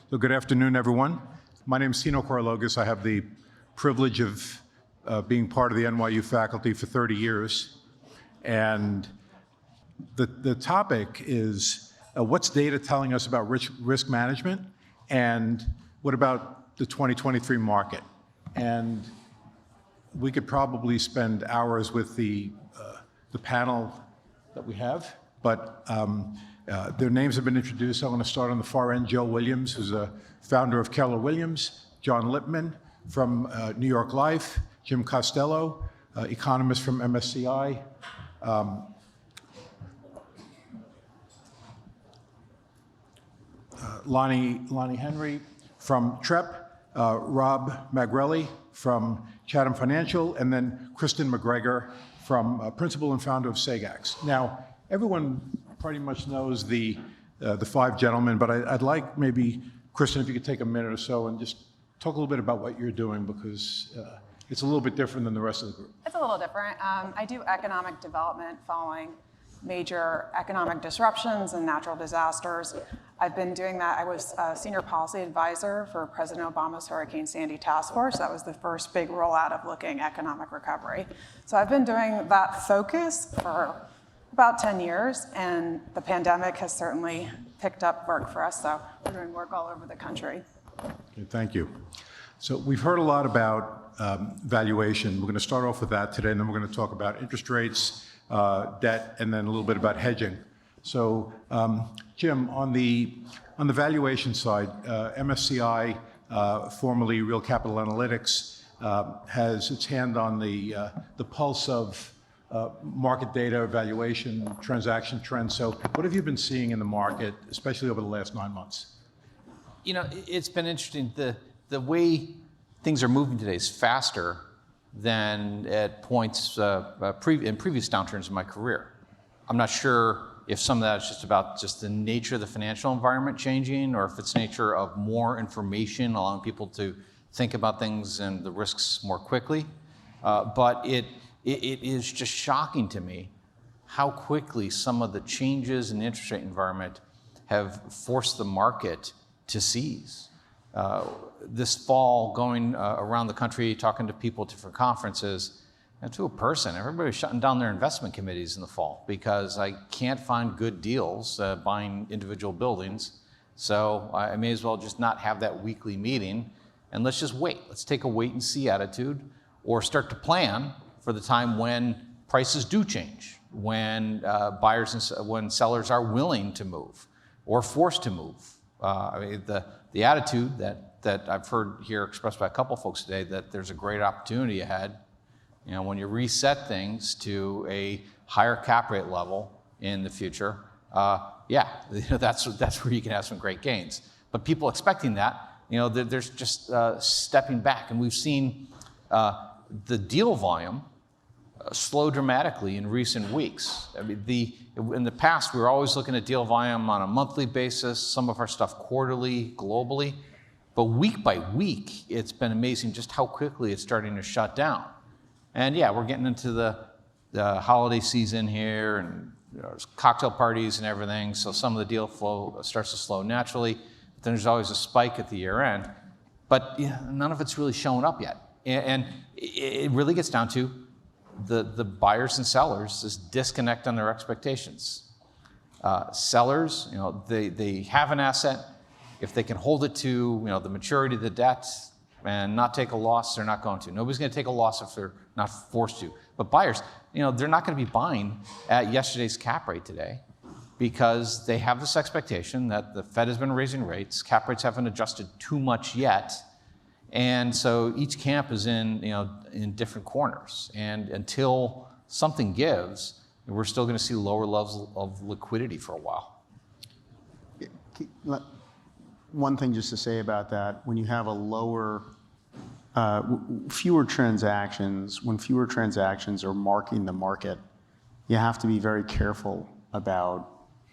So good afternoon, everyone. My name is Tino Korologos. I have the privilege of being part of the NYU faculty for 30 years. And the topic is what's data telling us about risk management, and what about the 2023 market? And we could probably spend hours with the panel that we have, but their names have been introduced. I'm going to start on the far end. Joe Williams, who's a founder of Keller Williams. John Lippmann from New York Life. Jim Costello, economist from MSCI. Lonnie Hendry from Trepp. Rob McGregor from Chatham Financial, and then Kirsten McGregor from principal and founder of Sagax. Now, everyone pretty much knows the five gentlemen, but I'd like maybe, Kirsten, if you could take a minute or so and just talk a little bit about what you're doing, because it's a little bit different than the rest of the group. It's a little different. I do economic development following major economic disruptions and natural disasters. I've been doing that. I was a senior policy advisor for President Obama's Hurricane Sandy task force. That was the first big rollout of looking economic recovery. So I've been doing that focus for about 10 years, and the pandemic has certainly picked up work for us, so we're doing work all over the country. Okay, thank you. So we've heard a lot about valuation. We're going to start off with that today, and then we're going to talk about interest rates, debt, and then a little bit about hedging. So, Jim, on the valuation side, MSCI, formerly Real Capital Analytics, has its hand on the pulse of market data, valuation, transaction trends. So, what have you been seeing in the market, especially over the last 9 months? You know, it's been interesting. The way things are moving today is faster than at points in previous downturns in my career. I'm not sure if some of that is just about just the nature of the financial environment changing, or if it's nature of more information allowing people to think about things and the risks more quickly. But it is just shocking to me how quickly some of the changes in the interest rate environment have forced the market to seize. This fall, going around the country, talking to people at different conferences, and to a person, everybody's shutting down their investment committees in the fall because I can't find good deals buying individual buildings. So I may as well just not have that weekly meeting, and let's just wait. Let's take a wait and see attitude, or start to plan for the time when prices do change, when when sellers are willing to move or forced to move. I mean, the attitude that I've heard here expressed by a couple folks today, that there's a great opportunity ahead. You know, when you reset things to a higher cap rate level in the future, that's where you can have some great gains. But people expecting that, you know, there's just stepping back, and we've seen the deal volume slow dramatically in recent weeks. I mean, in the past, we were always looking at deal volume on a monthly basis, some of our stuff quarterly, globally. But week by week, it's been amazing just how quickly it's starting to shut down. And yeah, we're getting into the holiday season here, and there's cocktail parties and everything, so some of the deal flow starts to slow naturally. But then there's always a spike at the year end. But yeah, none of it's really showing up yet. And it really gets down to the buyers and sellers, this disconnect on their expectations. Sellers, you know, they have an asset. If they can hold it to, you know, the maturity of the debt and not take a loss, they're not going to. Nobody's going to take a loss if they're not forced to. But buyers, you know, they're not going to be buying at yesterday's cap rate today, because they have this expectation that the Fed has been raising rates, cap rates haven't adjusted too much yet, and so each camp is in different corners. And until something gives, we're still going to see lower levels of liquidity for a while. One thing just to say about that, when you have fewer transactions, when fewer transactions are marking the market, you have to be very careful about,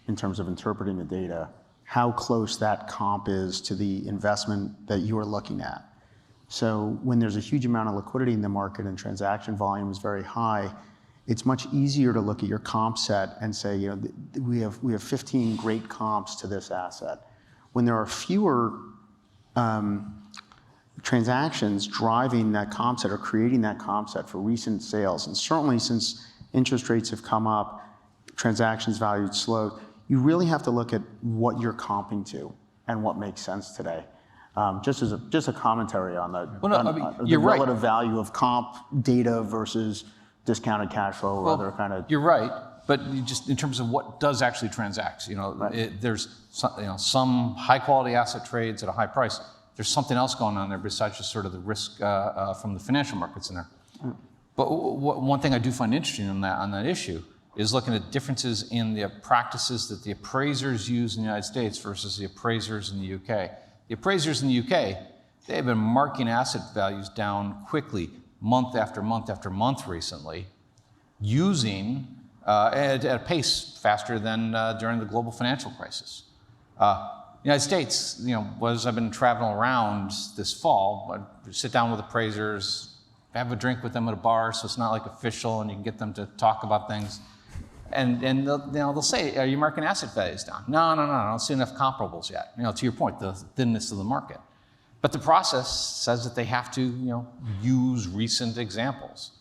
in terms of interpreting the data, how close that comp is to the investment that you are looking at. So when there's a huge amount of liquidity in the market and transaction volume is very high, it's much easier to look at your comp set and say, we have 15 great comps to this asset. When there are fewer transactions driving that comp set or creating that comp set for recent sales. And certainly since interest rates have come up, transactions valued slowed, you really have to look at what you're comping to and what makes sense today. Just a commentary on the, you're right. relative value of comp data versus discounted cash flow or other kind of. You're right, but you just in terms of what does actually transact, there's some high quality asset trades at a high price. There's something else going on there besides just sort of the risk from the financial markets in there. But one thing I do find interesting on that issue is looking at differences in the practices that the appraisers use in the United States versus the appraisers in the UK. The appraisers in the UK, they've been marking asset values down quickly, month after month after month recently, using at a pace faster than during the global financial crisis. United States, as I've been traveling around this fall, I sit down with appraisers, have a drink with them at a bar, so it's not like official, and you can get them to talk about things. And they'll say, "Are you marking asset values down?" No, I don't see enough comparables yet. To your point, the thinness of the market. But the process says that they have to, use recent examples.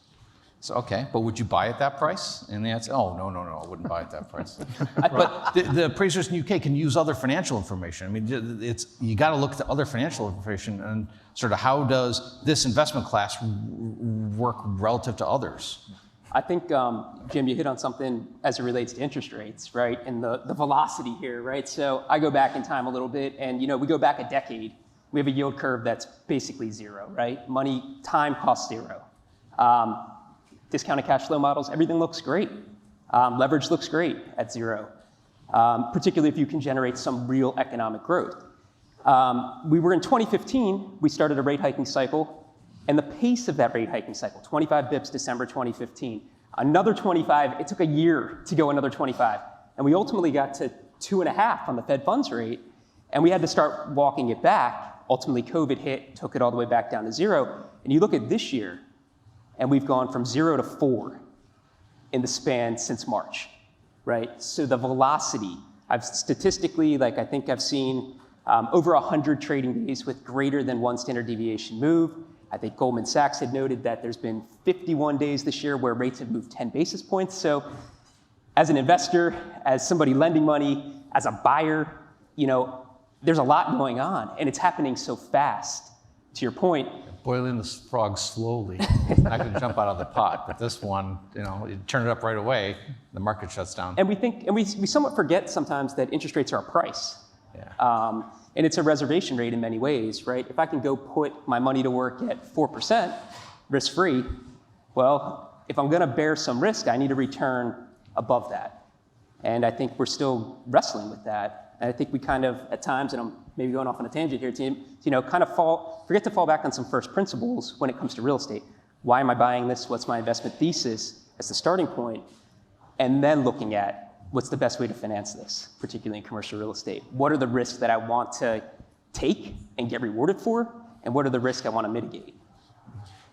So, okay, but would you buy at that price? And the answer, oh, no, I wouldn't buy at that price. But the appraisers in the UK can use other financial information. I mean, you got to look at the other financial information and sort of how does this investment class work relative to others? I think, Jim, you hit on something as it relates to interest rates, right? And the velocity here, right? So I go back in time a little bit, and we go back a decade. We have a yield curve that's basically zero, right? Time costs zero. Discounted cash flow models, everything looks great. Leverage looks great at zero, particularly if you can generate some real economic growth. We were in 2015, we started a rate hiking cycle, and the pace of that rate hiking cycle, 25 bips December 2015, another 25, it took a year to go another 25. And we ultimately got to 2.5 on the Fed funds rate, and we had to start walking it back. Ultimately, COVID hit, took it all the way back down to zero. And you look at this year, and we've gone from 0 to 4 in the span since March, right? So the velocity, statistically, I think I've seen over 100 trading days with greater than one standard deviation move. I think Goldman Sachs had noted that there's been 51 days this year where rates have moved 10 basis points. So as an investor, as somebody lending money, as a buyer, there's a lot going on, and it's happening so fast. To your point, boiling the frog slowly. Not going to jump out of the pot, but this one, you turn it up right away, the market shuts down. And we somewhat forget sometimes that interest rates are a price. Yeah. And it's a reservation rate in many ways, right? If I can go put my money to work at 4%, risk-free, well, if I'm going to bear some risk, I need a return above that. And I think we're still wrestling with that. And I think we kind of, at times, and I'm maybe going off on a tangent here, Tim, kind of forget to fall back on some first principles when it comes to real estate. Why am I buying this? What's my investment thesis as the starting point? And then looking at what's the best way to finance this, particularly in commercial real estate? What are the risks that I want to take and get rewarded for? And what are the risks I want to mitigate?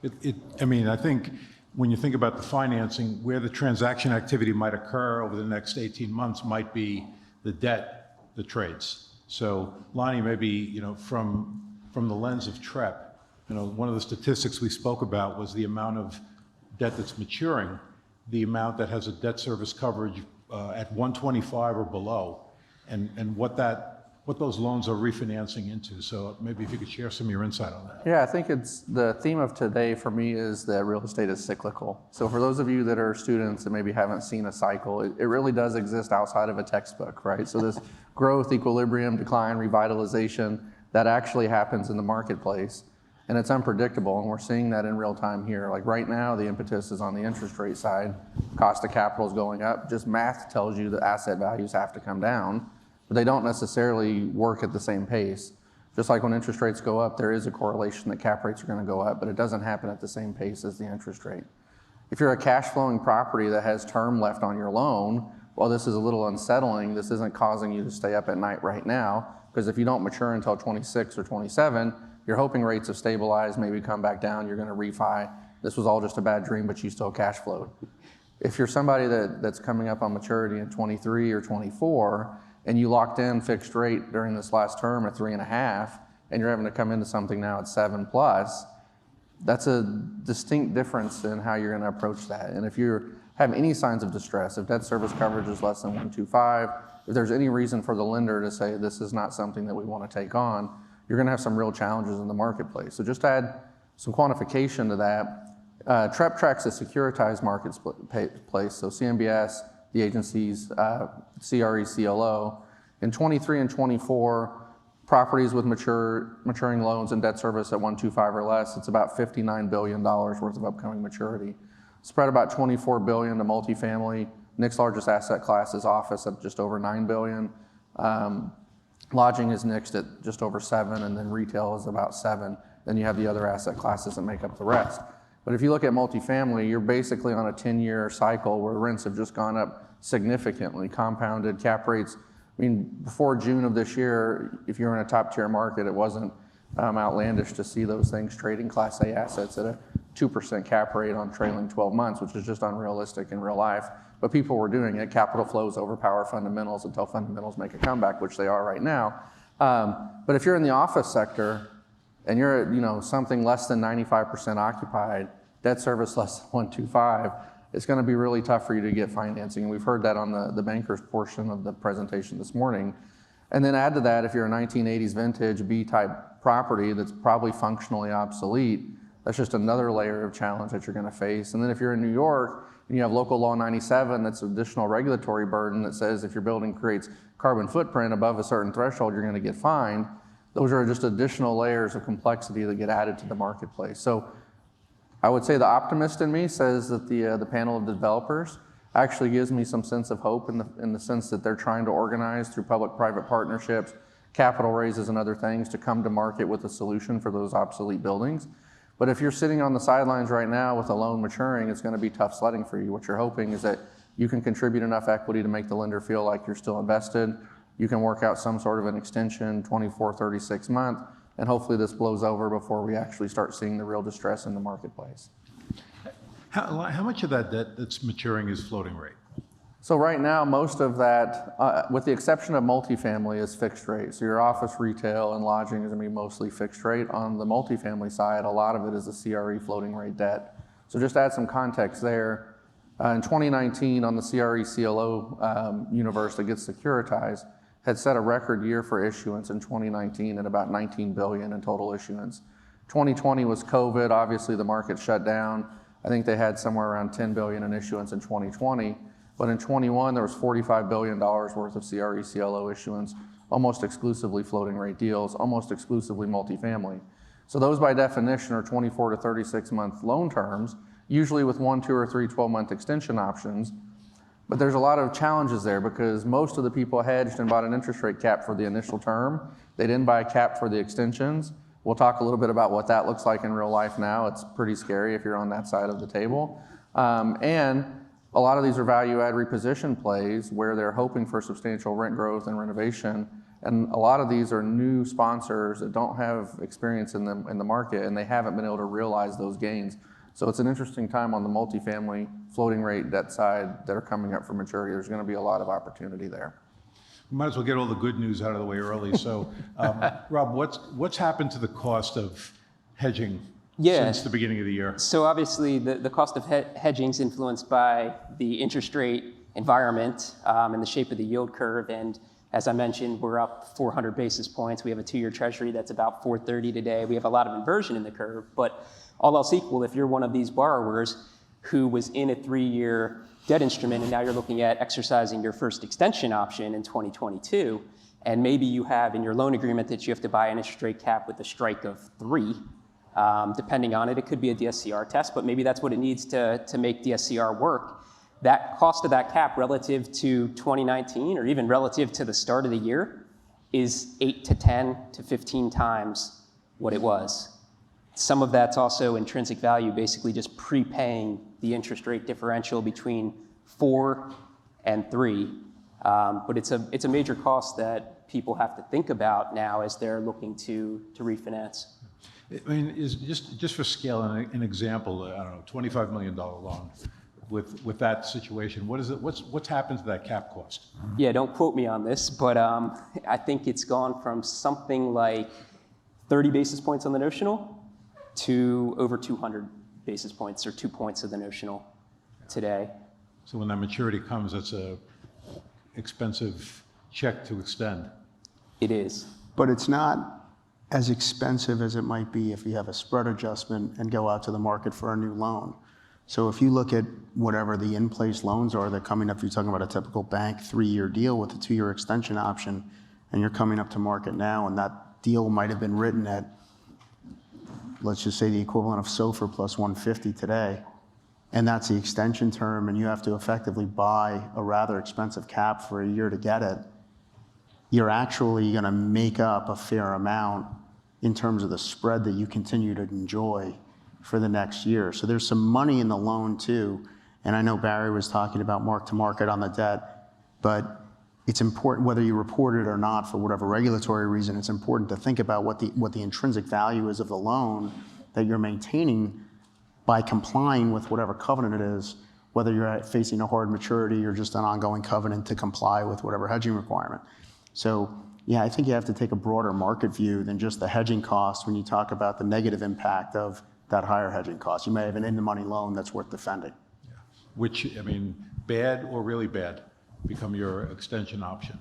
I think when you think about the financing, where the transaction activity might occur over the next 18 months might be the debt, the trades. So Lonnie, maybe, from the lens of Trepp, one of the statistics we spoke about was the amount of debt that's maturing, the amount that has a debt service coverage at 125 or below, and what those loans are refinancing into. So maybe if you could share some of your insight on that. Yeah, I think it's the theme of today for me is that real estate is cyclical. So for those of you that are students and maybe haven't seen a cycle, it really does exist outside of a textbook, right? So this growth, equilibrium, decline, revitalization, that actually happens in the marketplace. And it's unpredictable, and we're seeing that in real time here. Like right now, the impetus is on the interest rate side. Cost of capital is going up. Just math tells you that asset values have to come down, but they don't necessarily work at the same pace. Just like when interest rates go up, there is a correlation that cap rates are going to go up, but it doesn't happen at the same pace as the interest rate. If you're a cash flowing property that has term left on your loan, while this is a little unsettling, this isn't causing you to stay up at night right now, because if you don't mature until 26 or 27, you're hoping rates have stabilized, maybe come back down, you're going to refi. This was all just a bad dream, but you still cash flowed. If you're somebody that's coming up on maturity in 23 or 24, and you locked in fixed rate during this last term at 3.5, and you're having to come into something now at 7+, that's a distinct difference in how you're going to approach that. And if you have any signs of distress, if debt service coverage is less than 1.25, if there's any reason for the lender to say this is not something that we want to take on, you're going to have some real challenges in the marketplace. So just to add some quantification to that, Trepp tracks the securitized marketplace, so CMBS, the agencies, CRE, CLO. In 23 and 24, properties with maturing loans and debt service at 1.25 or less, it's about $59 billion worth of upcoming maturity. Spread about $24 billion to multifamily. Next largest asset class is office at just over $9 billion. Lodging is next at just over $7 billion, and then retail is about $7 billion. Then you have the other asset classes that make up the rest. But if you look at multifamily, you're basically on a 10-year cycle where rents have just gone up significantly, compounded cap rates. I mean, before June of this year, if you're in a top tier market, it wasn't outlandish to see those things trading Class A assets at a 2% cap rate on trailing 12 months, which is just unrealistic in real life. But people were doing it. Capital flows overpower fundamentals until fundamentals make a comeback, which they are right now. But if you're in the office sector and you're at something less than 95% occupied, debt service less than 1.25, it's going to be really tough for you to get financing. We've heard that on the bankers portion of the presentation this morning. And then add to that, if you're a 1980s vintage B-type property that's probably functionally obsolete, that's just another layer of challenge that you're going to face. And then if you're in New York and you have local law 97, that's additional regulatory burden that says if your building creates carbon footprint above a certain threshold, you're going to get fined. Those are just additional layers of complexity that get added to the marketplace. So I would say the optimist in me says that the panel of developers actually gives me some sense of hope in the sense that they're trying to organize through public-private partnerships, capital raises and other things to come to market with a solution for those obsolete buildings. But if you're sitting on the sidelines right now with a loan maturing, it's going to be tough sledding for you. What you're hoping is that you can contribute enough equity to make the lender feel like you're still invested. You can work out some sort of an extension, 24, 36 month, and hopefully this blows over before we actually start seeing the real distress in the marketplace. How much of that debt that's maturing is floating rate? So right now, most of that, with the exception of multifamily, is fixed rate. So your office, retail, and lodging is going to be mostly fixed rate. On the multifamily side, a lot of it is the CRE floating rate debt. So just to add some context there, in 2019, on the CRE CLO universe that gets securitized, had set a record year for issuance in 2019 at about $19 billion in total issuance. 2020 was COVID. Obviously, the market shut down. I think they had somewhere around $10 billion in issuance in 2020. But in 21, there was $45 billion worth of CRE CLO issuance, almost exclusively floating rate deals, almost exclusively multifamily. So those by definition are 24 to 36 month loan terms, usually with 1, 2, or 3 12-month extension options. But there's a lot of challenges there because most of the people hedged and bought an interest rate cap for the initial term. They didn't buy a cap for the extensions. We'll talk a little bit about what that looks like in real life now. It's pretty scary if you're on that side of the table. And a lot of these are value-add reposition plays where they're hoping for substantial rent growth and renovation. And a lot of these are new sponsors that don't have experience in the market, and they haven't been able to realize those gains. So it's an interesting time on the multifamily floating rate debt side that are coming up for maturity. There's going to be a lot of opportunity there. We might as well get all the good news out of the way early. So, Rob, what's happened to the cost of hedging since the beginning of the year? So obviously the cost of hedging is influenced by the interest rate environment and the shape of the yield curve. And as I mentioned, we're up 400 basis points. We have a 2-year treasury that's about 430 today. We have a lot of inversion in the curve, but all else equal, if you're one of these borrowers who was in a 3-year debt instrument and now you're looking at exercising your first extension option in 2022, and maybe you have in your loan agreement that you have to buy an interest rate cap with a strike of 3, depending on it, it could be a DSCR test, but maybe that's what it needs to make DSCR work. That cost of that cap relative to 2019 or even relative to the start of the year is 8 to 10 to 15 times what it was. Some of that's also intrinsic value, basically just prepaying the interest rate differential between 4 and 3. But it's a major cost that people have to think about now as they're looking to refinance. I mean, is just for scale, an example, I don't know, $25 million loan with that situation. What is it? What's happened to that cap cost? Yeah, don't quote me on this, but I think it's gone from something like 30 basis points on the notional to over 200 basis points, or 2 points of the notional today. So when that maturity comes, it's a expensive check to extend. It is. But it's not as expensive as it might be if you have a spread adjustment and go out to the market for a new loan. So if you look at whatever the in-place loans are that are coming up, you're talking about a typical bank 3-year deal with a 2-year extension option, and you're coming up to market now, and that deal might have been written at, let's just say, the equivalent of SOFR plus 150 today, and that's the extension term, and you have to effectively buy a rather expensive cap for a year to get it, you're actually going to make up a fair amount in terms of the spread that you continue to enjoy for the next year. So there's some money in the loan too, and I know Barry was talking about mark to market on the debt, but it's important, whether you report it or not, for whatever regulatory reason, it's important to think about what the intrinsic value is of the loan that you're maintaining by complying with whatever covenant it is, whether you're facing a hard maturity or just an ongoing covenant to comply with whatever hedging requirement. So yeah, I think you have to take a broader market view than just the hedging cost when you talk about the negative impact of that higher hedging cost. You may have an in-the-money loan that's worth defending. Yeah. Which, I mean, bad or really bad become your extension option.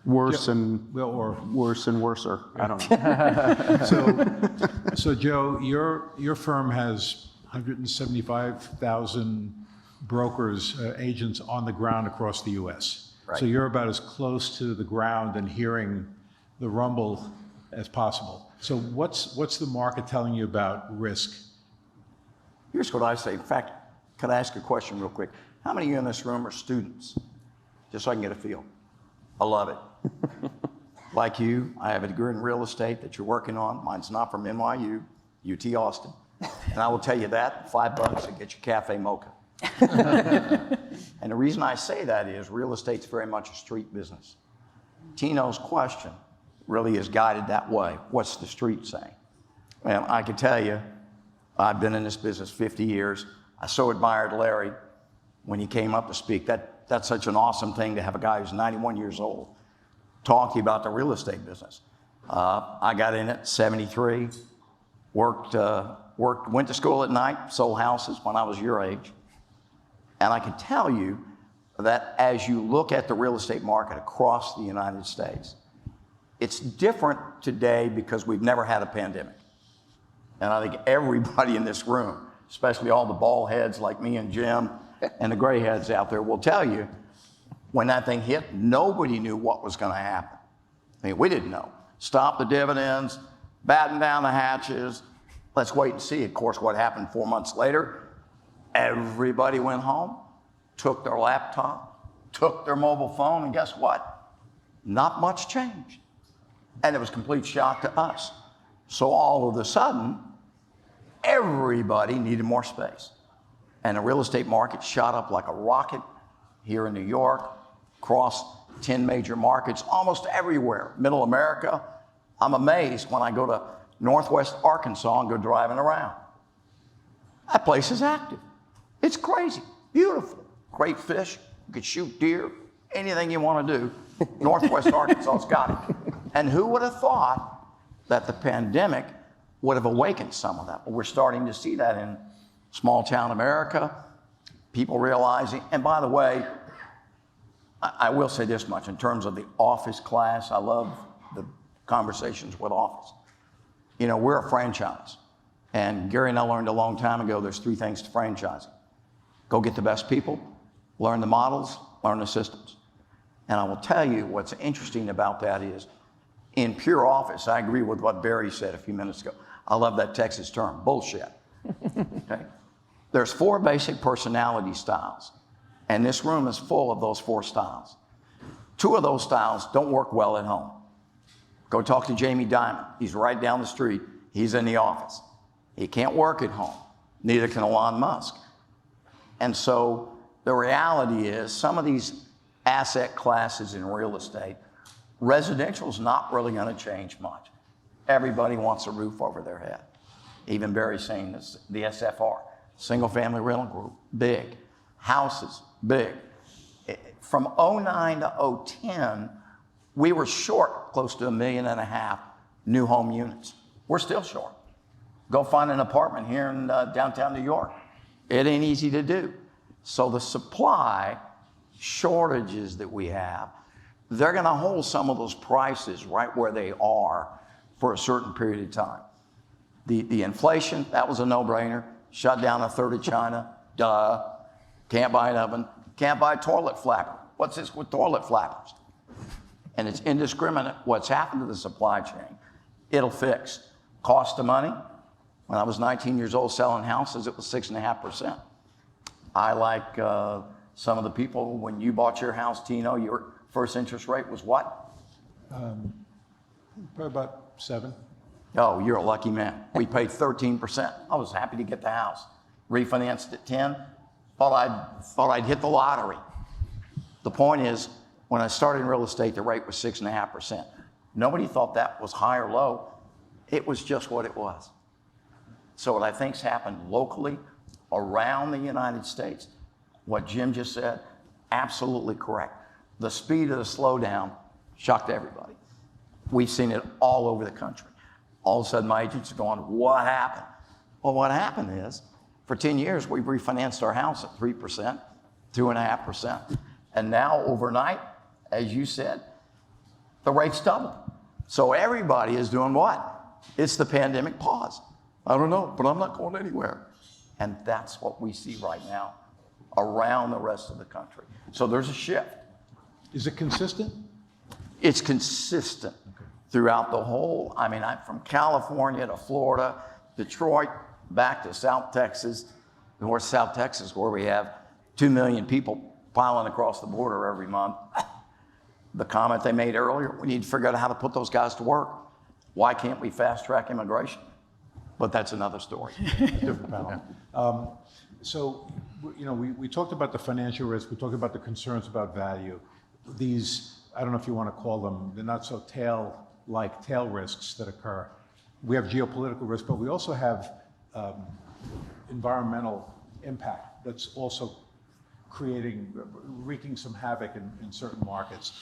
Worse and Well, or worse and worser. I don't know. So Joe, your firm has 175,000 brokers, agents on the ground across the U.S. Right. So you're about as close to the ground and hearing the rumble as possible. So what's the market telling you about risk? Here's what I say. In fact, could I ask a question real quick? How many of you in this room are students? Just so I can get a feel. I love it. Like you, I have a degree in real estate that you're working on. Mine's not from NYU, UT Austin. And I will tell you that, $5 to get your cafe mocha. And the reason I say that is real estate's very much a street business. Tino's question really is guided that way. What's the street saying? Well, I can tell you, I've been in this business 50 years. I so admired Larry when he came up to speak. That's such an awesome thing to have a guy who's 91 years old talking about the real estate business. I got in at 73, went to school at night, sold houses when I was your age. And I can tell you that as you look at the real estate market across the United States, it's different today because we've never had a pandemic. And I think everybody in this room, especially all the bald heads like me and Jim and the gray heads out there, will tell you when that thing hit, nobody knew what was going to happen. I mean, we didn't know. Stop the dividends, batten down the hatches. Let's wait and see. Of course, what happened 4 months later, everybody went home, took their laptop, took their mobile phone, and guess what? Not much changed. And it was a complete shock to us. So all of a sudden, everybody needed more space. And the real estate market shot up like a rocket here in New York, across 10 major markets, almost everywhere. Middle America, I'm amazed when I go to Northwest Arkansas and go driving around. That place is active. It's crazy, beautiful, great fish. You could shoot deer, anything you want to do. Northwest Arkansas's got it. And who would have thought that the pandemic would have awakened some of that? Well, we're starting to see that in small town America, people realizing, and by the way, I will say this much, in terms of the office class, I love the conversations with office. You know, we're a franchise. And Gary and I learned a long time ago, there's 3 things to franchising. Go get the best people, learn the models, learn the systems. And I will tell you what's interesting about that is, in pure office, I agree with what Barry said a few minutes ago. I love that Texas term, bullshit. Okay? There's 4 basic personality styles. And this room is full of those 4 styles. 2 of those styles don't work well at home. Go talk to Jamie Dimon. He's right down the street. He's in the office. He can't work at home. Neither can Elon Musk. And so the reality is some of these asset classes in real estate, residential is not really going to change much. Everybody wants a roof over their head. Even Barry saying this, the SFR, single family rental group, big. Houses, big. From 09 to 010, we were short close to 1.5 million new home units. We're still short. Go find an apartment here in downtown New York. It ain't easy to do. So the supply shortages that we have, they're going to hold some of those prices right where they are for a certain period of time. The inflation, that was a no-brainer. Shut down a third of China, duh. Can't buy an oven, can't buy a toilet flapper. What's this with toilet flappers? And it's indiscriminate what's happened to the supply chain. It'll fix. Cost of money, when I was 19 years old selling houses, it was 6.5%. I like some of the people, when you bought your house, Tino, your first interest rate was what? Probably about 7. Oh, you're a lucky man. We paid 13%. I was happy to get the house. Refinanced at 10. Thought I'd hit the lottery. The point is, when I started in real estate, the rate was 6.5%. Nobody thought that was high or low. It was just what it was. So what I think's happened locally around the United States, what Jim just said, absolutely correct. The speed of the slowdown shocked everybody. We've seen it all over the country. All of a sudden, my agents are going, what happened? Well, what happened is, for 10 years, we've refinanced our house at 3%, 2.5%. And now, overnight, as you said, the rate's doubled. So everybody is doing what? It's the pandemic pause. I don't know, but I'm not going anywhere. And that's what we see right now around the rest of the country. So there's a shift. Is it consistent? It's consistent throughout the whole, I'm from California to Florida, Detroit, back to South Texas, North South Texas, where we have 2 million people piling across the border every month. The comment they made earlier, we need to figure out how to put those guys to work. Why can't we fast track immigration? But that's another story. Different panel. So, we talked about the financial risk, we talked about the concerns about value. These, I don't know if you want to call them, they're not so tail risks that occur. We have geopolitical risk, but we also have environmental impact that's also wreaking some havoc in certain markets.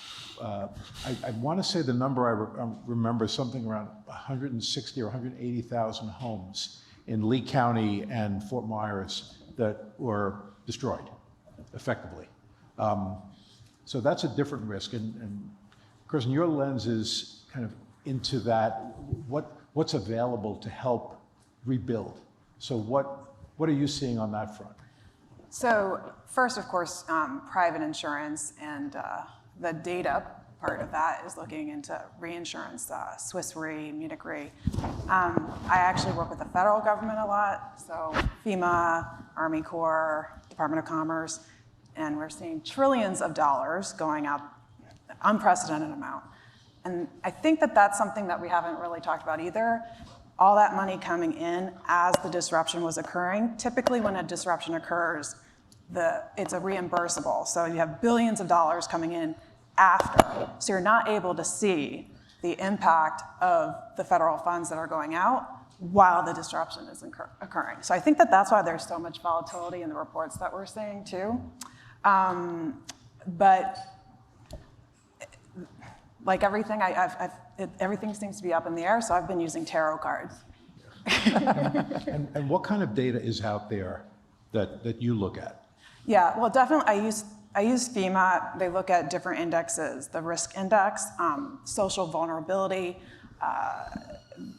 I want to say the number I remember, something around 160 or 180,000 homes in Lee County and Fort Myers that were destroyed, effectively. So that's a different risk. And Kirsten, your lens is kind of into that. What's available to help rebuild? So what are you seeing on that front? So first, of course, private insurance and the data part of that is looking into reinsurance, Swiss Re, Munich Re. I actually work with the federal government a lot, so FEMA, Army Corps, Department of Commerce, and we're seeing trillions of dollars going out, unprecedented amount. And I think that that's something that we haven't really talked about either. All that money coming in as the disruption was occurring. Typically when a disruption occurs, it's a reimbursable. So you have billions of dollars coming in after. So you're not able to see the impact of the federal funds that are going out while the disruption is occurring. So I think that that's why there's so much volatility in the reports that we're seeing too. But like everything, everything seems to be up in the air, so I've been using tarot cards. And what kind of data is out there that you look at? Yeah, well, definitely, I use FEMA. They look at different indexes, the risk index, social vulnerability.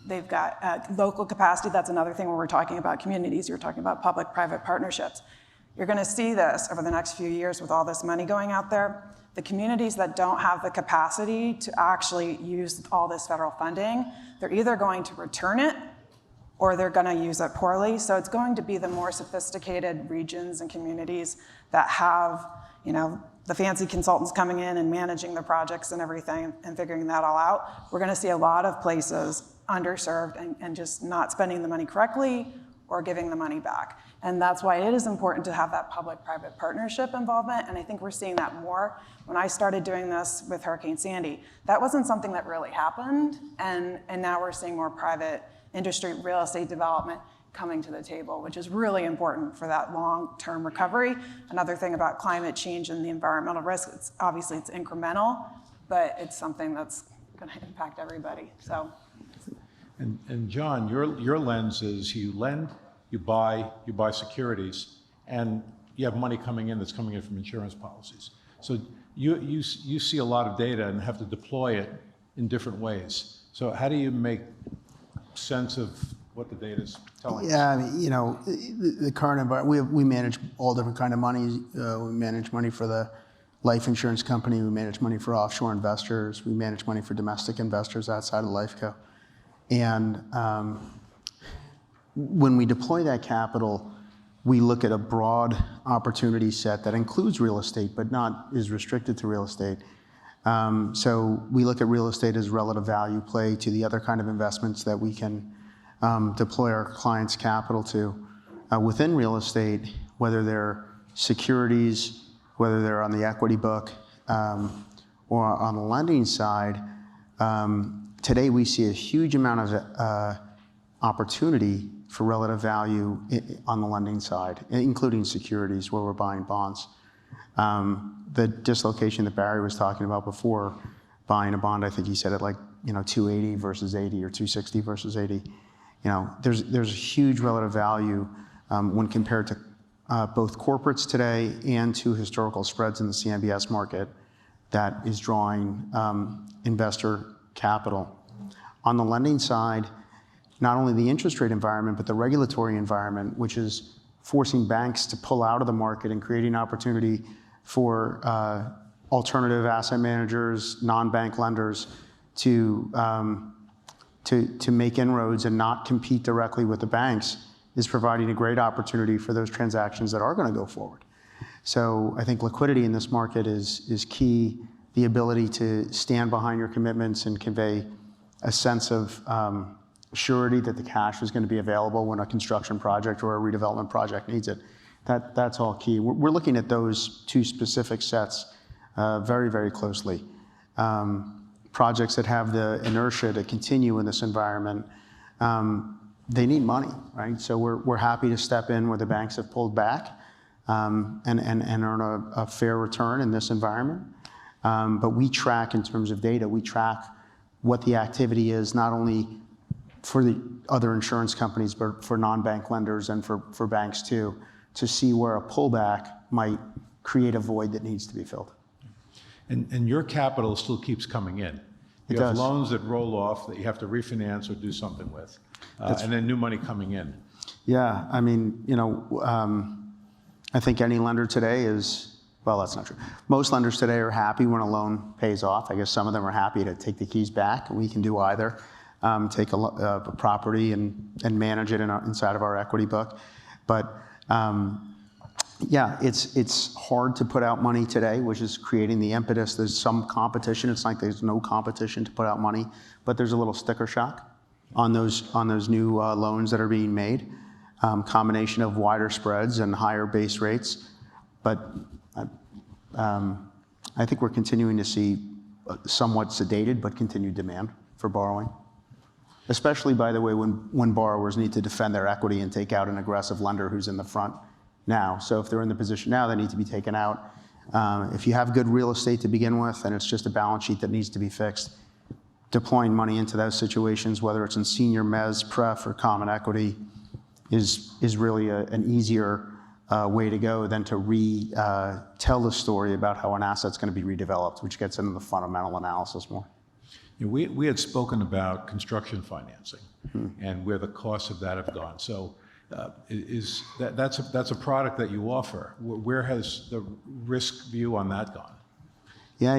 They've got local capacity. That's another thing when we're talking about communities. You're talking about public-private partnerships. You're going to see this over the next few years with all this money going out there. The communities that don't have the capacity to actually use all this federal funding, they're either going to return it or they're going to use it poorly. So it's going to be the more sophisticated regions and communities that have, the fancy consultants coming in and managing the projects and everything and figuring that all out. We're going to see a lot of places underserved and just not spending the money correctly or giving the money back. And that's why it is important to have that public-private partnership involvement, and I think we're seeing that more. When I started doing this with Hurricane Sandy, that wasn't something that really happened, and now we're seeing more private industry real estate development coming to the table, which is really important for that long-term recovery. Another thing about climate change and the environmental risk, obviously it's incremental, but it's something that's gonna impact everybody, so. And John, your lens is you lend, you buy securities, and you have money coming in that's coming in from insurance policies. So you see a lot of data and have to deploy it in different ways. So how do you make sense of what the data is telling us? Yeah, I mean, the current environment, we manage all different kind of money. We manage money for the life insurance company. We manage money for offshore investors. We manage money for domestic investors outside of Lifeco. And when we deploy that capital, we look at a broad opportunity set that includes real estate, but not is restricted to real estate. So we look at real estate as relative value play to the other kind of investments that we can deploy our clients' capital to. Within real estate, whether they're securities, whether they're on the equity book, or on the lending side, today we see a huge amount of opportunity for relative value on the lending side, including securities where we're buying bonds. The dislocation that Barry was talking about before, buying a bond, I think he said it like 280 versus 80 or 260 versus 80. There's a huge relative value when compared to both corporates today and to historical spreads in the CMBS market that is drawing investor capital. On the lending side, not only the interest rate environment, but the regulatory environment, which is forcing banks to pull out of the market and creating opportunity for alternative asset managers, non-bank lenders to make inroads and not compete directly with the banks, is providing a great opportunity for those transactions that are going to go forward. So I think liquidity in this market is key. The ability to stand behind your commitments and convey a sense of surety that the cash is going to be available when a construction project or a redevelopment project needs it. That's all key. We're looking at those two specific sets very, very closely. Projects that have the inertia to continue in this environment, they need money, right? So we're happy to step in where the banks have pulled back and earn a fair return in this environment. But we track in terms of data, we track what the activity is, not only for the other insurance companies, but for non-bank lenders and for banks too, to see where a pullback might create a void that needs to be filled. And your capital still keeps coming in. You have loans that roll off that you have to refinance or do something with, and then new money coming in. Yeah, I mean, I think any lender today well, that's not true. Most lenders today are happy when a loan pays off. I guess some of them are happy to take the keys back. We can do either. Take a property and manage it inside of our equity book. But yeah, it's hard to put out money today, which is creating the impetus. There's some competition. It's like there's no competition to put out money, but there's a little sticker shock on those new loans that are being made. Combination of wider spreads and higher base rates. But I think we're continuing to see somewhat sedated but continued demand for borrowing. Especially, by the way, when borrowers need to defend their equity and take out an aggressive lender who's in the front now. So if they're in the position now, they need to be taken out. If you have good real estate to begin with and it's just a balance sheet that needs to be fixed, deploying money into those situations, whether it's in senior mezz, pref, or common equity, is really an easier way to go than to tell the story about how an asset's going to be redeveloped, which gets into the fundamental analysis more. We had spoken about construction financing and where the costs of that have gone. So that's a product that you offer. Where has the risk view on that gone? Yeah,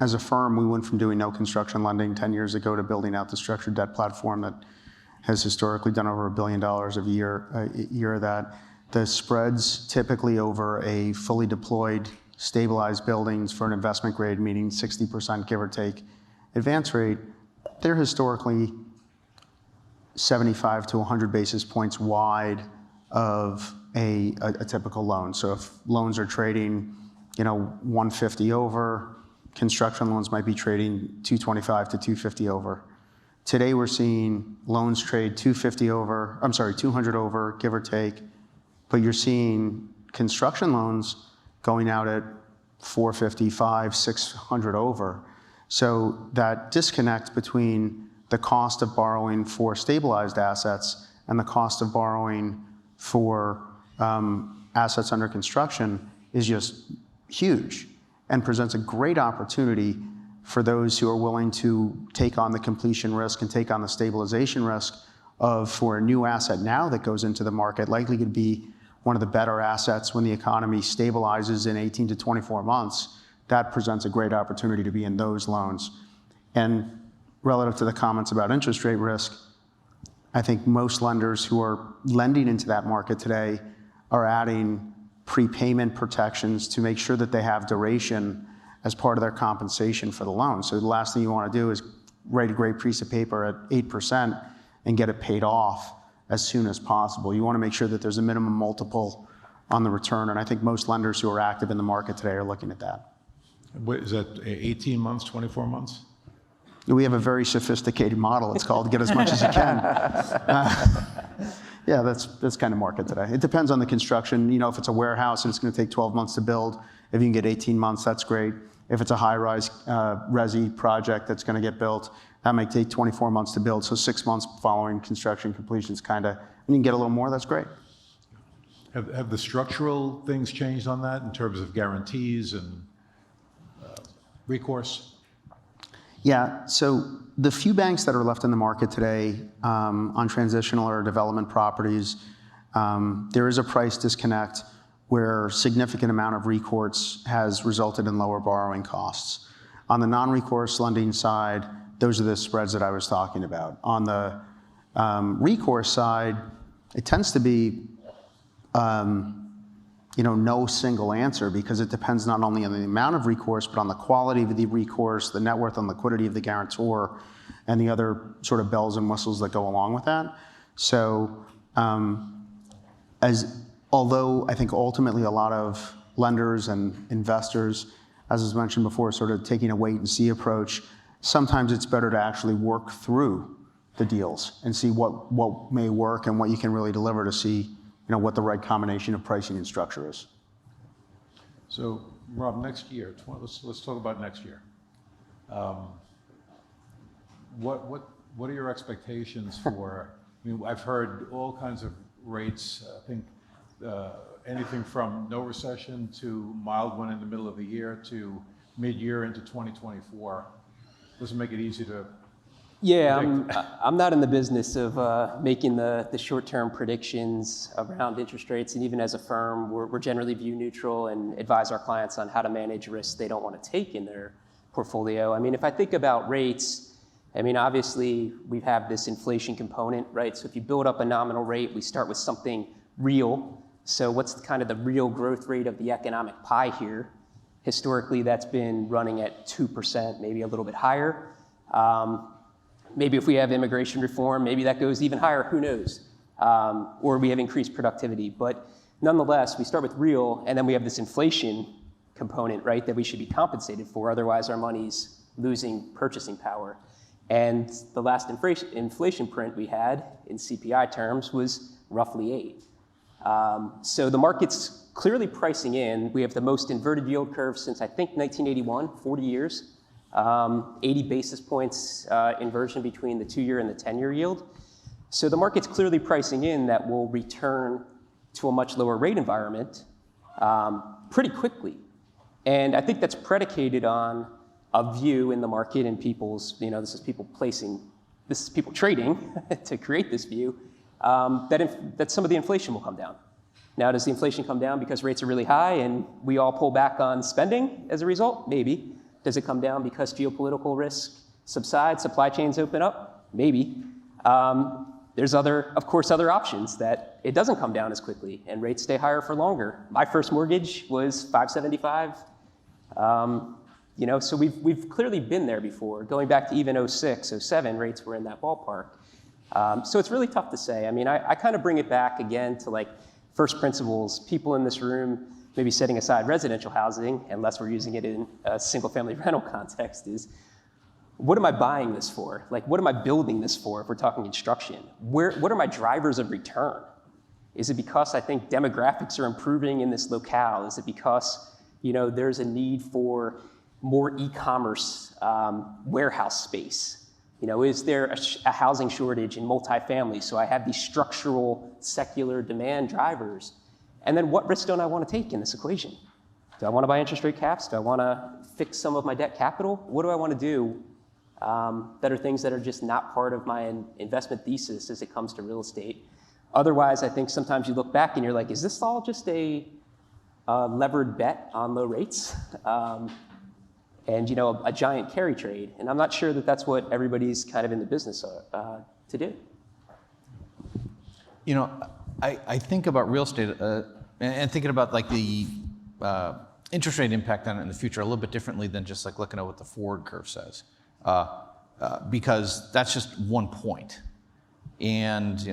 as a firm, we went from doing no construction lending 10 years ago to building out the structured debt platform that has historically done over $1 billion a year. That the spreads typically over a fully deployed, stabilized buildings for an investment grade, meaning 60% give or take advance rate, they're historically 75 to 100 basis points wide of a typical loan. So if loans are trading, 150 over, construction loans might be trading 225 to 250 over. Today we're seeing loans trade 200 over, give or take, but you're seeing construction loans going out at 450, 500, 600 over. So that disconnect between the cost of borrowing for stabilized assets and the cost of borrowing for assets under construction is just huge and presents a great opportunity for those who are willing to take on the completion risk and take on the stabilization risk of, for a new asset now that goes into the market, likely to be one of the better assets when the economy stabilizes in 18 to 24 months. That presents a great opportunity to be in those loans. And relative to the comments about interest rate risk, I think most lenders who are lending into that market today are adding prepayment protections to make sure that they have duration as part of their compensation for the loan. So the last thing you want to do is write a great piece of paper at 8% and get it paid off as soon as possible. You want to make sure that there's a minimum multiple on the return, and I think most lenders who are active in the market today are looking at that. What, is that 18 months, 24 months? We have a very sophisticated model. It's called get as much as you can. Yeah, that's kind of market today. It depends on the construction. You know, if it's a warehouse and it's going to take 12 months to build, if you can get 18 months, that's great. If it's a high-rise resi project that's going to get built, that might take 24 months to build. So 6 months following construction completion is kind of, and you can get a little more, that's great. Have the structural things changed on that in terms of guarantees and recourse? Yeah, so the few banks that are left in the market today on transitional or development properties, there is a price disconnect where significant amount of recourse has resulted in lower borrowing costs. On the non-recourse lending side, those are the spreads that I was talking about. On the recourse side, it tends to be no single answer because it depends not only on the amount of recourse, but on the quality of the recourse, the net worth and liquidity of the guarantor, and the other sort of bells and whistles that go along with that. So although I think ultimately a lot of lenders and investors, as was mentioned before, sort of taking a wait and see approach, sometimes it's better to actually work through the deals and see what may work and what you can really deliver to see what the right combination of pricing and structure is. So, Rob, next year, let's talk about next year. What are your expectations for? I mean, I've heard all kinds of rates. I think anything from no recession to mild one in the middle of the year to mid-year into 2024. Doesn't make it easy to. Yeah, I'm not in the business of making the short-term predictions around interest rates, and even as a firm, we're generally view neutral and advise our clients on how to manage risks they don't want to take in their portfolio. I mean, if I think about rates, I mean, obviously we have this inflation component, right? So if you build up a nominal rate, we start with something real. So what's kind of the real growth rate of the economic pie here? Historically, that's been running at 2%, maybe a little bit higher. Maybe if we have immigration reform, maybe that goes even higher, who knows? Or we have increased productivity. But nonetheless, we start with real, and then we have this inflation component, right, that we should be compensated for. Otherwise, our money's losing purchasing power. And the last inflation print we had in CPI terms was roughly 8. So the market's clearly pricing in. We have the most inverted yield curve since, I think, 1981, 40 years. 80 basis points inversion between the 2-year and the 10-year yield. So the market's clearly pricing in that we'll return to a much lower rate environment pretty quickly. And I think that's predicated on a view in the market and people's, this is people trading to create this view, that some of the inflation will come down. Now, does the inflation come down because rates are really high and we all pull back on spending as a result? Maybe. Does it come down because geopolitical risk subsides, supply chains open up? Maybe. There's of course, other options that it doesn't come down as quickly and rates stay higher for longer. My first mortgage was 575. So we've clearly been there before. Going back to even 06, 07, rates were in that ballpark. So it's really tough to say. I mean, I kind of bring it back again to like first principles. People in this room, maybe setting aside residential housing, unless we're using it in a single-family rental context, is what am I buying this for? Like, what am I building this for if we're talking construction? What are my drivers of return? Is it because I think demographics are improving in this locale? Is it because, there's a need for more e-commerce warehouse space? Is there a housing shortage in multifamily? So I have these structural secular demand drivers. And then what risk don't I want to take in this equation? Do I want to buy interest rate caps? Do I want to fix some of my debt capital? What do I want to do that are things that are just not part of my investment thesis as it comes to real estate? Otherwise, I think sometimes you look back and you're like, is this all just a levered bet on low rates? And a giant carry trade. And I'm not sure that that's what everybody's kind of in the business to do. I think about real estate and thinking about like the interest rate impact on it in the future a little bit differently than just like looking at what the forward curve says, because that's just one point. And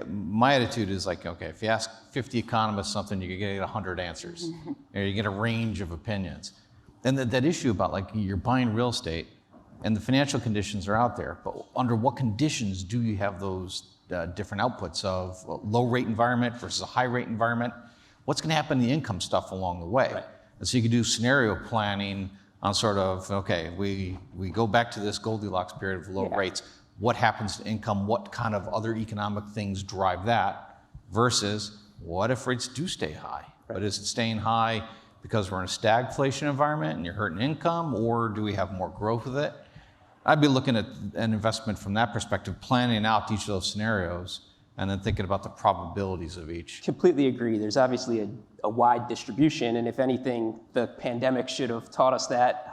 my attitude is like, okay, if you ask 50 economists something, you're gonna get 100 answers, or you get a range of opinions. And that issue about like you're buying real estate and the financial conditions are out there, but under what conditions do you have those different outputs of a low rate environment versus a high rate environment? What's going to happen to the income stuff along the way? Right. And so you can do scenario planning on sort of, okay, we go back to this Goldilocks period of low rates. What happens to income? What kind of other economic things drive that? Versus what if rates do stay high? Right. But is it staying high because we're in a stagflation environment and you're hurting income, or do we have more growth with it? I'd be looking at an investment from that perspective, planning out each of those scenarios, and then thinking about the probabilities of each. Completely agree. There's obviously a wide distribution, and if anything, the pandemic should have taught us that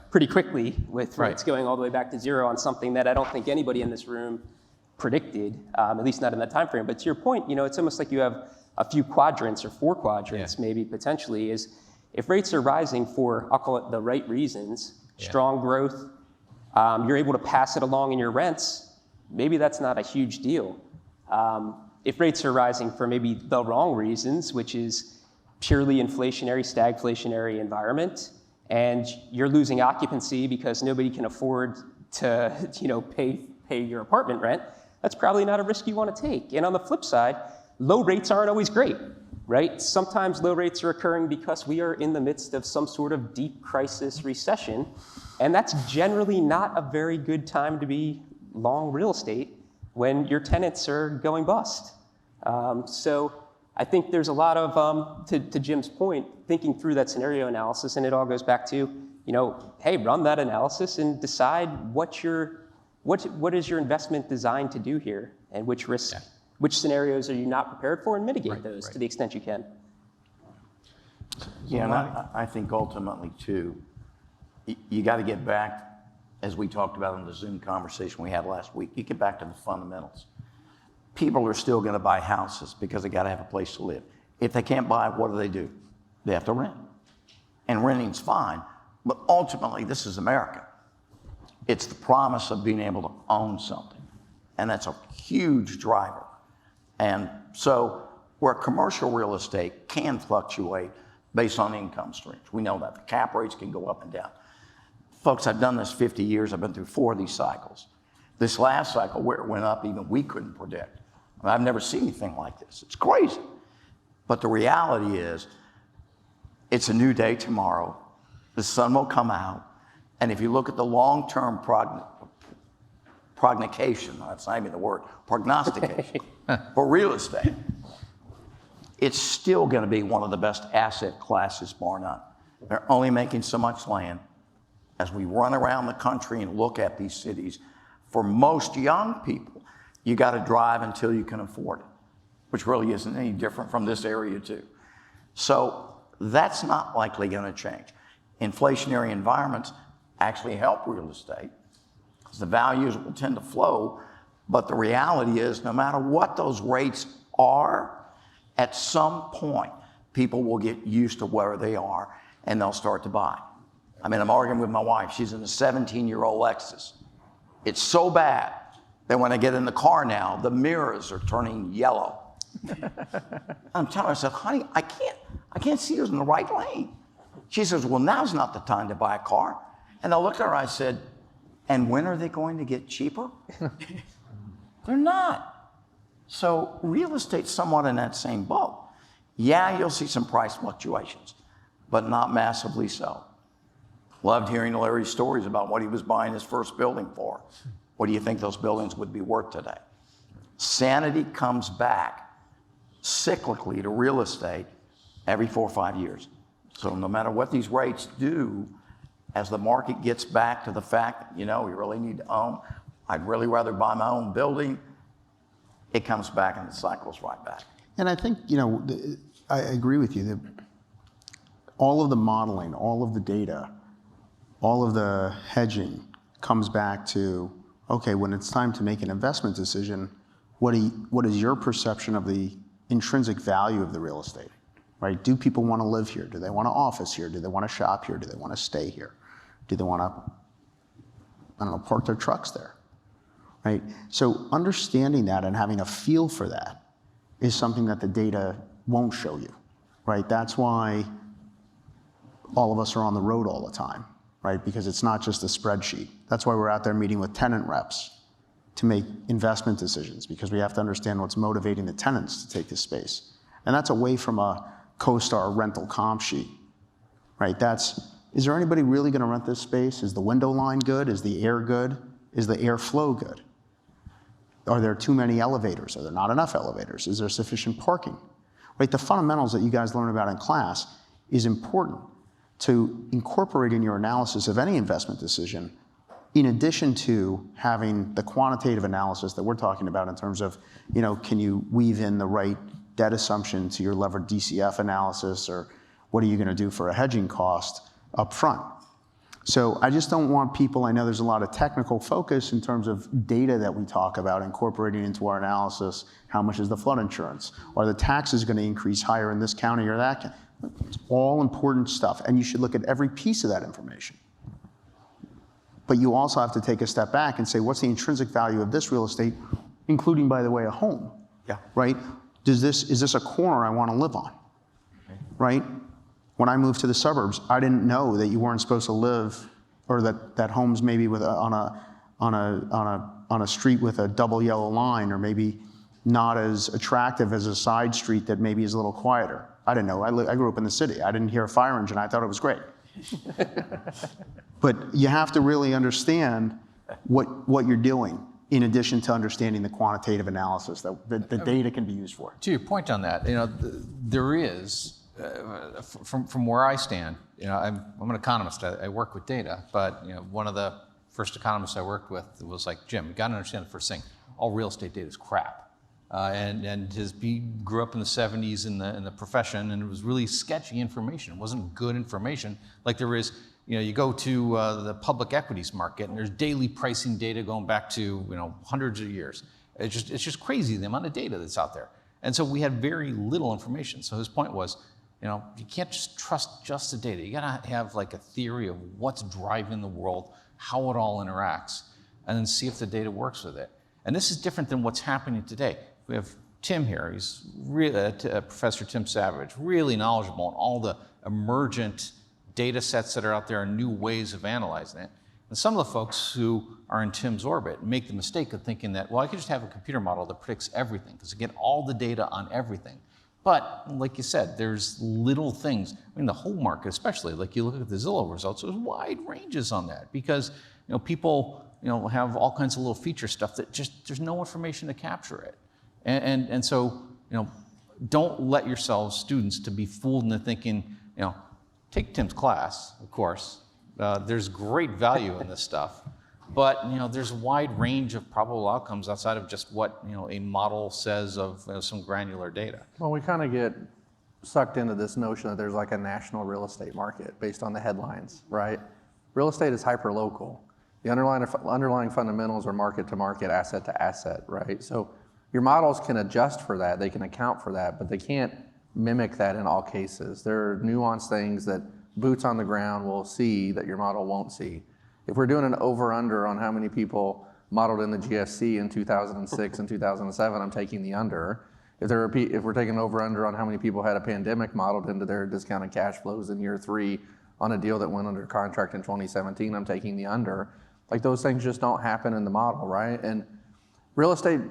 pretty quickly, with rates going all the way back to zero on something that I don't think anybody in this room predicted, at least not in that time frame. But to your point, it's almost like you have a few quadrants or 4 quadrants, maybe potentially, is if rates are rising for, I'll call it the right reasons, strong growth, you're able to pass it along in your rents, maybe that's not a huge deal. If rates are rising for maybe the wrong reasons, which is purely inflationary, stagflationary environment, and you're losing occupancy because nobody can afford to pay your apartment rent, that's probably not a risk you want to take. And on the flip side, low rates aren't always great, right? Sometimes low rates are occurring because we are in the midst of some sort of deep crisis recession, and that's generally not a very good time to be long real estate when your tenants are going bust. So I think there's a lot of, to Jim's point, thinking through that scenario analysis, and it all goes back to, hey, run that analysis and decide what is your investment designed to do here, and which risks, which scenarios are you not prepared for, and mitigate those to the extent you can. Yeah, and I think ultimately too, you got to get back, as we talked about in the Zoom conversation we had last week, you get back to the fundamentals. People are still going to buy houses because they got to have a place to live. If they can't buy, what do? They have to rent. And renting's fine, but ultimately this is America. It's the promise of being able to own something, and that's a huge driver. And so where commercial real estate can fluctuate based on income streams, we know that. The cap rates can go up and down. Folks, I've done this 50 years. I've been through 4 of these cycles. This last cycle, where it went up, even we couldn't predict. I've never seen anything like this. It's crazy. But the reality is, it's a new day tomorrow. The sun will come out. And if you look at the long-term prognostication, that's not even the word, prognostication for real estate, it's still going to be one of the best asset classes, bar none. They're only making so much land. As we run around the country and look at these cities, for most young people, you got to drive until you can afford it, which really isn't any different from this area too. So that's not likely going to change. Inflationary environments actually help real estate because the values will tend to flow, but the reality is no matter what those rates are, at some point, people will get used to where they are and they'll start to buy. I mean, I'm arguing with my wife. She's in a 17-year-old Lexus. It's so bad that when I get in the car now, the mirrors are turning yellow. I'm telling her, I said, honey, I can't see who's in the right lane. She says, well, now's not the time to buy a car. And I looked at her, I said, and when are they going to get cheaper? They're not. So real estate's somewhat in that same boat. Yeah, you'll see some price fluctuations, but not massively so. Loved hearing Larry's stories about what he was buying his first building for. what do you think those buildings would be worth today? Sanity comes back cyclically to real estate every 4 or 5 years. So no matter what these rates do, as the market gets back to the fact that, you know, we really need to own, I'd really rather buy my own building, it comes back and the cycle's right back. And I think, you know, I agree with you that all of the modeling, all of the data, all of the hedging comes back to, okay, when it's time to make an investment decision, what is your perception of the intrinsic value of the real estate, right? Do people want to live here? Do they want to office here? Do they want to shop here? Do they want to stay here? Do they want to, I don't know, park their trucks there, right? So understanding that and having a feel for that is something that the data won't show you, right? That's why all of us are on the road all the time, right? Because it's not just a spreadsheet. That's why we're out there meeting with tenant reps to make investment decisions, because we have to understand what's motivating the tenants to take this space. And that's away from a CoStar rental comp sheet, right? Is there anybody really gonna rent this space? Is the window line good? Is the air good? Is the airflow good? Are there too many elevators? Are there not enough elevators? Is there sufficient parking? Right, the fundamentals that you guys learn about in class is important to incorporate in your analysis of any investment decision, in addition to having the quantitative analysis that we're talking about in terms of, you know, can you weave in the right debt assumption to your levered DCF analysis, or what are you gonna do for a hedging cost up front? So I just don't want people, I know there's a lot of technical focus in terms of data that we talk about incorporating into our analysis. How much is the flood insurance? Are the taxes gonna increase higher in this county or that county? It's all important stuff, and you should look at every piece of that information. But you also have to take a step back and say, what's the intrinsic value of this real estate, including, by the way, a home? Yeah. Right? Is this a corner I want to live on? Right? When I moved to the suburbs, I didn't know that you weren't supposed to live, or that homes maybe on a street with a double yellow line, or maybe not as attractive as a side street that maybe is a little quieter. I didn't know. I grew up in the city. I didn't hear a fire engine. I thought it was great. But you have to really understand what you're doing, in addition to understanding the quantitative analysis that the data can be used for. To your point on that, you know, there is, from where I stand, you know, I'm an economist. I work with data, but you know, one of the first economists I worked with was like, Jim, you got to understand the first thing: all real estate data is crap. He grew up in the 70s in the profession, and it was really sketchy information. It wasn't good information like there is. You know, you go to the public equities market, and there's daily pricing data going back to, you know, hundreds of years. It's just crazy the amount of data that's out there. And so we had very little information. So his point was, you know, you can't just trust just the data. You gotta have like a theory of what's driving the world, how it all interacts, and then see if the data works with it. And this is different than what's happening today. We have Tim here. He's really, Professor Tim Savage, really knowledgeable on all the emergent data sets that are out there and new ways of analyzing it. And some of the folks who are in Tim's orbit make the mistake of thinking that, well, I could just have a computer model that predicts everything, because I get all the data on everything. But like you said, there's little things. I mean, the home market especially, like you look at the Zillow results, there's wide ranges on that, because you know, people, you know, have all kinds of little feature stuff that just, there's no information to capture it. And so, you know, don't let yourselves, students, to be fooled into thinking, you know, take Tim's class, of course. There's great value in this stuff, but you know, there's a wide range of probable outcomes outside of just what, you know, a model says of, you know, some granular data. Well, we kind of get sucked into this notion that there's like a national real estate market based on the headlines, right? Real estate is hyperlocal. The underlying fundamentals are market to market, asset to asset, right? So your models can adjust for that, they can account for that, but they can't mimic that in all cases. There are nuanced things that boots on the ground will see that your model won't see. If we're doing an over-under on how many people modeled in the GFC in 2006 and 2007, I'm taking the under. If we're taking over-under on how many people had a pandemic modeled into their discounted cash flows in year 3 on a deal that went under contract in 2017, I'm taking the under. Like, those things just don't happen in the model, right? And real estate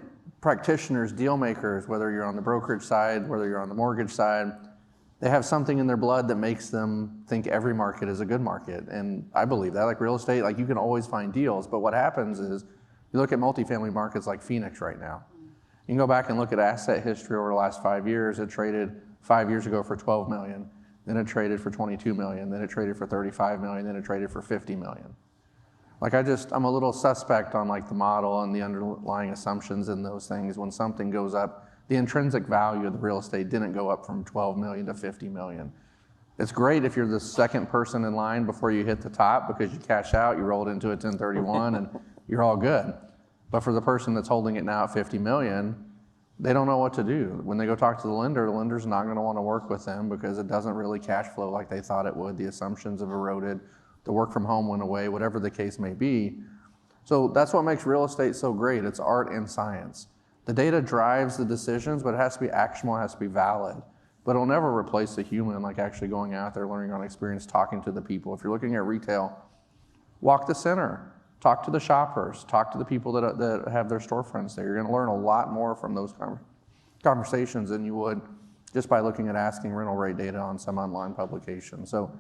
practitioners, deal makers, whether you're on the brokerage side, whether you're on the mortgage side, they have something in their blood that makes them think every market is a good market. And I believe that. Like real estate, like you can always find deals, but what happens is You look at multifamily markets like Phoenix right now. You can go back and look at asset history over the last 5 years. It traded 5 years ago for 12 million, then it traded for 22 million, then it traded for 35 million, then it traded for 50 million. Like I'm a little suspect on like the model and the underlying assumptions in those things. When something goes up, the intrinsic value of the real estate didn't go up from 12 million to 50 million. It's great if you're the second person in line before you hit the top because you cash out, you rolled into a 1031 and you're all good. But for the person that's holding it now at 50 million, they don't know what to do. When they go talk to the lender's not gonna wanna work with them because it doesn't really cash flow like they thought it would. The assumptions have eroded, the work from home went away, whatever the case may be. So that's what makes real estate so great. It's art and science. The data drives the decisions, but it has to be actionable, it has to be valid. But it'll never replace the human, like actually going out there, learning on experience, talking to the people. If you're looking at retail, walk the center, talk to the shoppers, talk to the people that have their storefronts there. You're gonna learn a lot more from those conversations than you would just by looking at asking rental rate data on some online publication. So,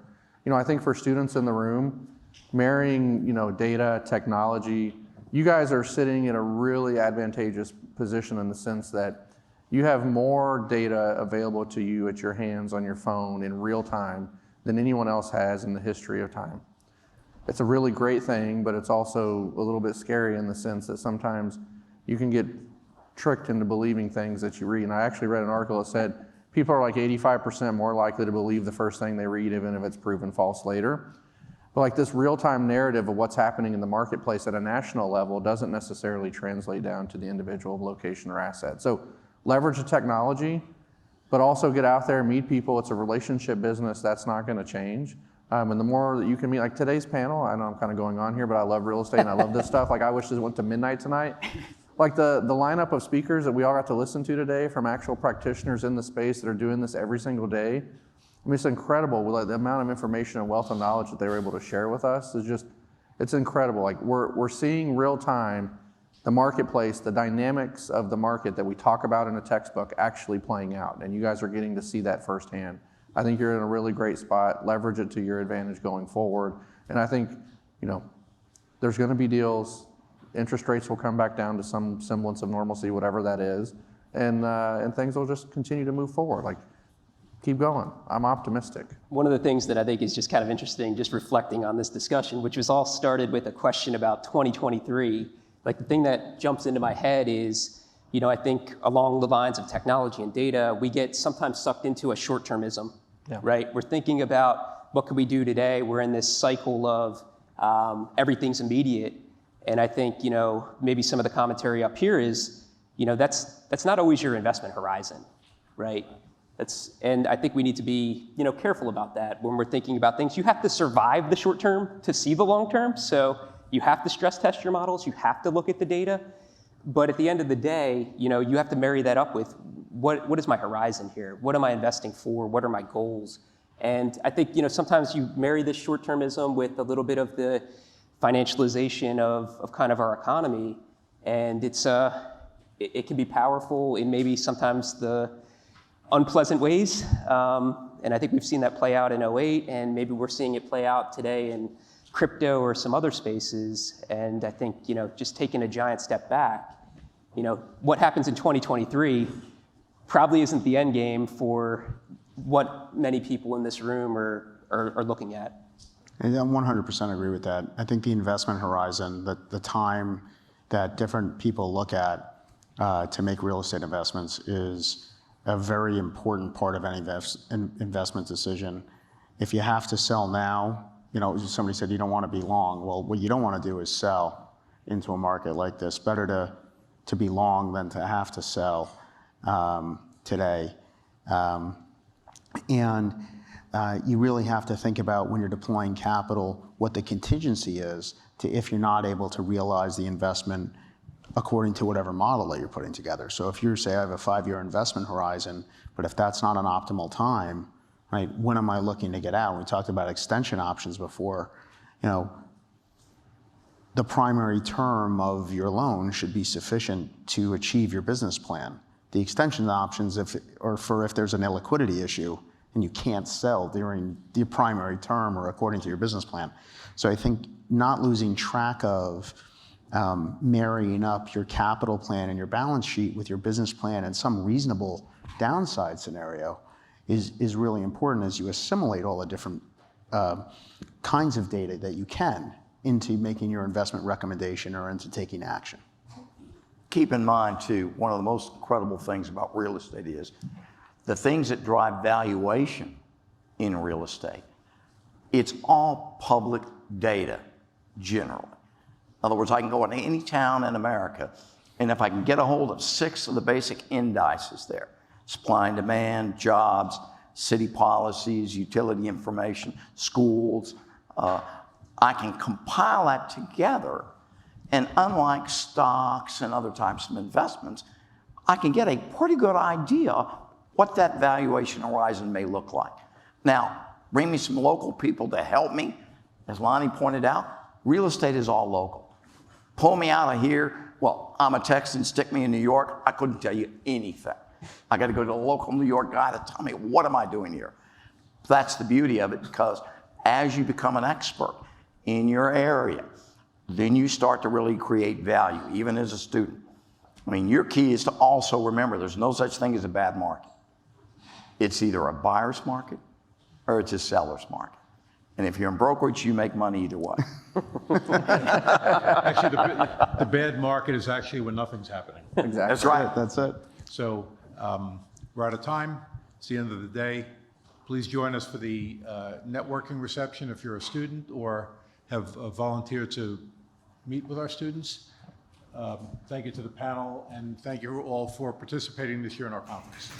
I think for students in the room, marrying, data, technology, you guys are sitting in a really advantageous position in the sense that you have more data available to you at your hands on your phone in real time than anyone else has in the history of time. It's a really great thing, but it's also a little bit scary in the sense that sometimes you can get tricked into believing things that you read. And I actually read an article that said people are like 85% more likely to believe the first thing they read, even if it's proven false later. But like this real-time narrative of what's happening in the marketplace at a national level doesn't necessarily translate down to the individual location or asset. So leverage the technology, but also get out there and meet people. It's a relationship business. That's not gonna change. And the more that you can meet, like today's panel, I know I'm kind of going on here, but I love real estate and I love this stuff. Like I wish this went to midnight tonight. Like the lineup of speakers that we all got to listen to today from actual practitioners in the space that are doing this every single day. I mean, it's incredible. Like the amount of information and wealth of knowledge that they were able to share with us is just, it's incredible. Like we're seeing real time the marketplace, the dynamics of the market that we talk about in a textbook actually playing out. And you guys are getting to see that firsthand. I think you're in a really great spot. Leverage it to your advantage going forward. And I think, there's gonna be deals. Interest rates will come back down to some semblance of normalcy, whatever that is. And things will just continue to move forward. Like, keep going. I'm optimistic. One of the things that I think is just kind of interesting, just reflecting on this discussion, which was all started with a question about 2023. Like the thing that jumps into my head is, I think along the lines of technology and data, we get sometimes sucked into a short-termism, right? We're thinking about what can we do today? We're in this cycle of everything's immediate. And I think, maybe some of the commentary up here is, that's not always your investment horizon, right? And I think we need to be, careful about that when we're thinking about things. You have to survive the short term to see the long term. So you have to stress test your models. You have to look at the data. But at the end of the day, you have to marry that up with what is my horizon here? What am I investing for? What are my goals? And I think, sometimes you marry this short-termism with a little bit of the financialization of kind of our economy. And it can be powerful in maybe sometimes the unpleasant ways. And I think we've seen that play out in 08, and maybe we're seeing it play out today in crypto or some other spaces. And I think, just taking a giant step back, what happens in 2023 probably isn't the end game for what many people in this room are looking at. And I 100% agree with that. I think the investment horizon, the time that different people look at to make real estate investments is a very important part of any investment decision. If you have to sell now, somebody said you don't want to be long. Well, what you don't want to do is sell into a market like this. Better to be long than to have to sell today. And you really have to think about when you're deploying capital, what the contingency is to if you're not able to realize the investment according to whatever model that you're putting together. So if you say I have a 5-year investment horizon, but if that's not an optimal time, right, when am I looking to get out? We talked about extension options before. The primary term of your loan should be sufficient to achieve your business plan. The extension options if there's an illiquidity issue and you can't sell during the primary term or according to your business plan. So I think not losing track of marrying up your capital plan and your balance sheet with your business plan and some reasonable downside scenario is really important as you assimilate all the different kinds of data that you can into making your investment recommendation or into taking action. Keep in mind, too, one of the most incredible things about real estate is the things that drive valuation in real estate. It's all public data, generally. In other words, I can go into any town in America, and if I can get a hold of 6 of the basic indices there, supply and demand, jobs, city policies, utility information, schools, I can compile that together, and unlike stocks and other types of investments, I can get a pretty good idea what that valuation horizon may look like. Now, bring me some local people to help me. As Lonnie pointed out, real estate is all local. Pull me out of here. Well, I'm a Texan, stick me in New York. I couldn't tell you anything. I got to go to a local New York guy to tell me, what am I doing here? That's the beauty of it, because as you become an expert in your area, then you start to really create value, even as a student. I mean, your key is to also remember there's no such thing as a bad market. It's either a buyer's market or it's a seller's market. And if you're in brokerage, you make money either way. Actually, the bad market is actually when nothing's happening. Exactly. That's right. That's it. So we're out of time. It's the end of the day. Please join us for the networking reception if you're a student or have volunteered to meet with our students. Thank you to the panel, and thank you all for participating this year in our conference.